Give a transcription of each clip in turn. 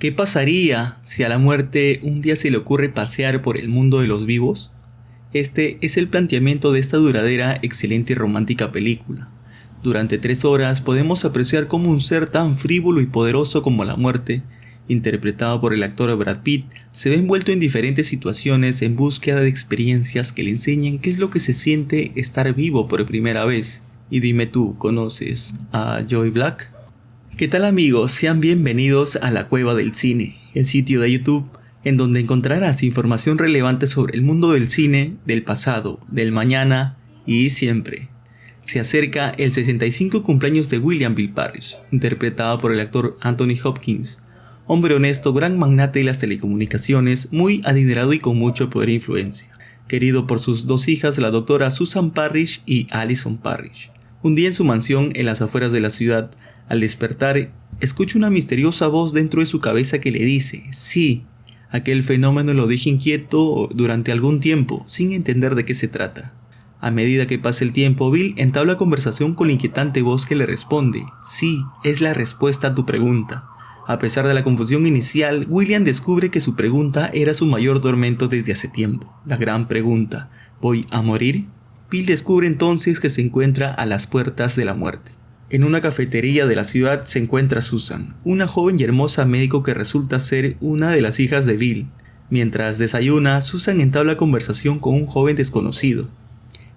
¿Qué pasaría si a la muerte un día se le ocurre pasear por el mundo de los vivos? Este es el planteamiento de esta duradera, excelente y romántica película. Durante 3 horas podemos apreciar cómo un ser tan frívolo y poderoso como la muerte, interpretado por el actor Brad Pitt, se ve envuelto en diferentes situaciones en búsqueda de experiencias que le enseñen qué es lo que se siente estar vivo por primera vez. Y dime tú, ¿conoces a Joe Black? ¿Qué tal amigos? Sean bienvenidos a la Cueva del Cine, el sitio de YouTube en donde encontrarás información relevante sobre el mundo del cine, del pasado, del mañana y siempre. Se acerca el 65 cumpleaños de William Bill Parrish, interpretado por el actor Anthony Hopkins, hombre honesto, gran magnate de las telecomunicaciones, muy adinerado y con mucho poder e influencia, querido por sus 2 hijas, la doctora Susan Parrish y Alison Parrish. Un día en su mansión en las afueras de la ciudad, al despertar, escucha una misteriosa voz dentro de su cabeza que le dice, sí, aquel fenómeno lo deja inquieto durante algún tiempo, sin entender de qué se trata. A medida que pasa el tiempo, Bill entabla conversación con la inquietante voz que le responde, sí, es la respuesta a tu pregunta. A pesar de la confusión inicial, William descubre que su pregunta era su mayor tormento desde hace tiempo. La gran pregunta, ¿voy a morir? Bill descubre entonces que se encuentra a las puertas de la muerte. En una cafetería de la ciudad se encuentra Susan, una joven y hermosa médico que resulta ser una de las hijas de Bill. Mientras desayuna, Susan entabla conversación con un joven desconocido.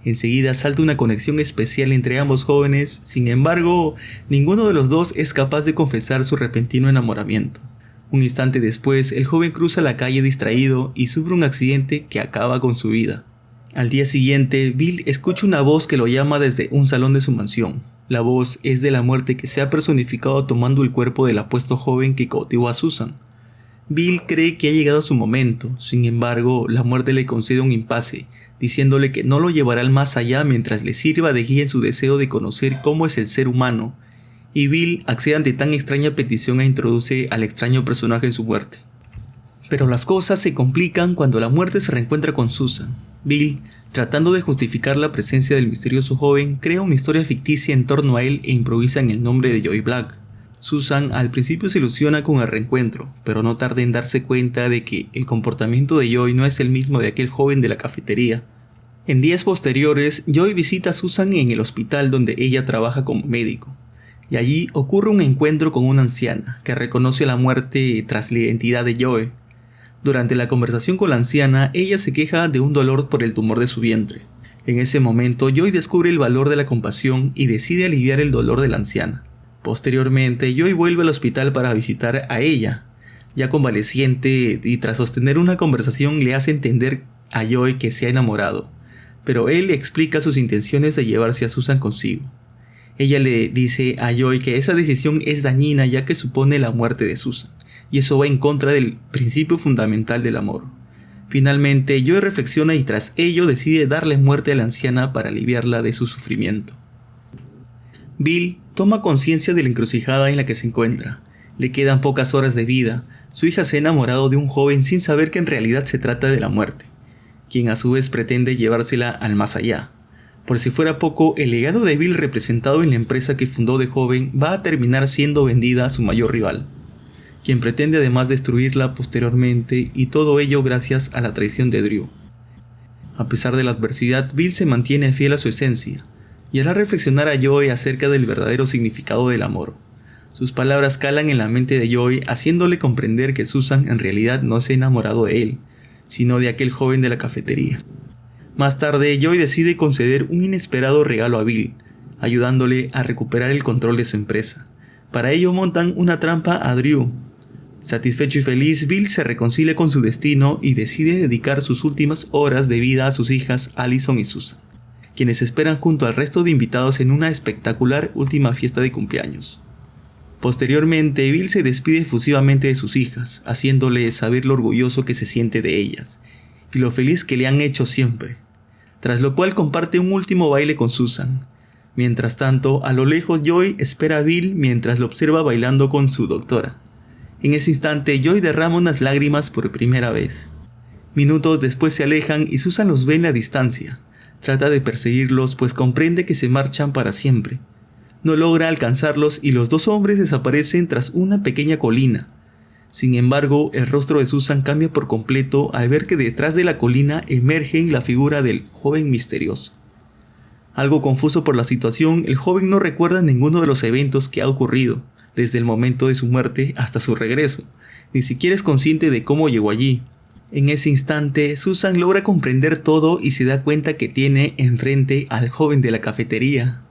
Enseguida salta una conexión especial entre ambos jóvenes, sin embargo, ninguno de los dos es capaz de confesar su repentino enamoramiento. Un instante después, el joven cruza la calle distraído y sufre un accidente que acaba con su vida. Al día siguiente, Bill escucha una voz que lo llama desde un salón de su mansión. La voz es de la muerte que se ha personificado tomando el cuerpo del apuesto joven que cautivó a Susan. Bill cree que ha llegado su momento, sin embargo, la muerte le concede un impasse, diciéndole que no lo llevará al más allá mientras le sirva de guía en su deseo de conocer cómo es el ser humano, y Bill accede ante tan extraña petición e introduce al extraño personaje en su muerte. Pero las cosas se complican cuando la muerte se reencuentra con Susan. Bill, tratando de justificar la presencia del misterioso joven, crea una historia ficticia en torno a él e improvisa en el nombre de Joe Black. Susan al principio se ilusiona con el reencuentro, pero no tarda en darse cuenta de que el comportamiento de Joe no es el mismo de aquel joven de la cafetería. En días posteriores, Joe visita a Susan en el hospital donde ella trabaja como médico, y allí ocurre un encuentro con una anciana que reconoce la muerte tras la identidad de Joe. Durante la conversación con la anciana, ella se queja de un dolor por el tumor de su vientre. En ese momento, Joe descubre el valor de la compasión y decide aliviar el dolor de la anciana. Posteriormente, Joe vuelve al hospital para visitar a ella. Ya convaleciente y tras sostener una conversación le hace entender a Joe que se ha enamorado, pero él le explica sus intenciones de llevarse a Susan consigo. Ella le dice a Joe que esa decisión es dañina ya que supone la muerte de Susan, y eso va en contra del principio fundamental del amor. Finalmente, Joe reflexiona y tras ello decide darle muerte a la anciana para aliviarla de su sufrimiento. Bill toma conciencia de la encrucijada en la que se encuentra. Le quedan pocas horas de vida. Su hija se ha enamorado de un joven sin saber que en realidad se trata de la muerte, quien a su vez pretende llevársela al más allá. Por si fuera poco, el legado de Bill representado en la empresa que fundó de joven va a terminar siendo vendida a su mayor rival, quien pretende además destruirla posteriormente, y todo ello gracias a la traición de Drew. A pesar de la adversidad, Bill se mantiene fiel a su esencia, y hará reflexionar a Joe acerca del verdadero significado del amor. Sus palabras calan en la mente de Joe, haciéndole comprender que Susan en realidad no se ha enamorado de él, sino de aquel joven de la cafetería. Más tarde, Joe decide conceder un inesperado regalo a Bill, ayudándole a recuperar el control de su empresa. Para ello montan una trampa a Drew. Satisfecho y feliz, Bill se reconcilia con su destino y decide dedicar sus últimas horas de vida a sus hijas Alison y Susan, quienes esperan junto al resto de invitados en una espectacular última fiesta de cumpleaños. Posteriormente, Bill se despide efusivamente de sus hijas, haciéndole saber lo orgulloso que se siente de ellas y lo feliz que le han hecho siempre, tras lo cual comparte un último baile con Susan. Mientras tanto, a lo lejos Joe espera a Bill mientras lo observa bailando con su doctora. En ese instante, Joe derrama unas lágrimas por primera vez. Minutos después se alejan y Susan los ve en la distancia. Trata de perseguirlos pues comprende que se marchan para siempre. No logra alcanzarlos y los 2 hombres desaparecen tras una pequeña colina. Sin embargo, el rostro de Susan cambia por completo al ver que detrás de la colina emerge la figura del joven misterioso. Algo confuso por la situación, el joven no recuerda ninguno de los eventos que ha ocurrido, desde el momento de su muerte hasta su regreso. Ni siquiera es consciente de cómo llegó allí. En ese instante, Susan logra comprender todo y se da cuenta que tiene enfrente al joven de la cafetería.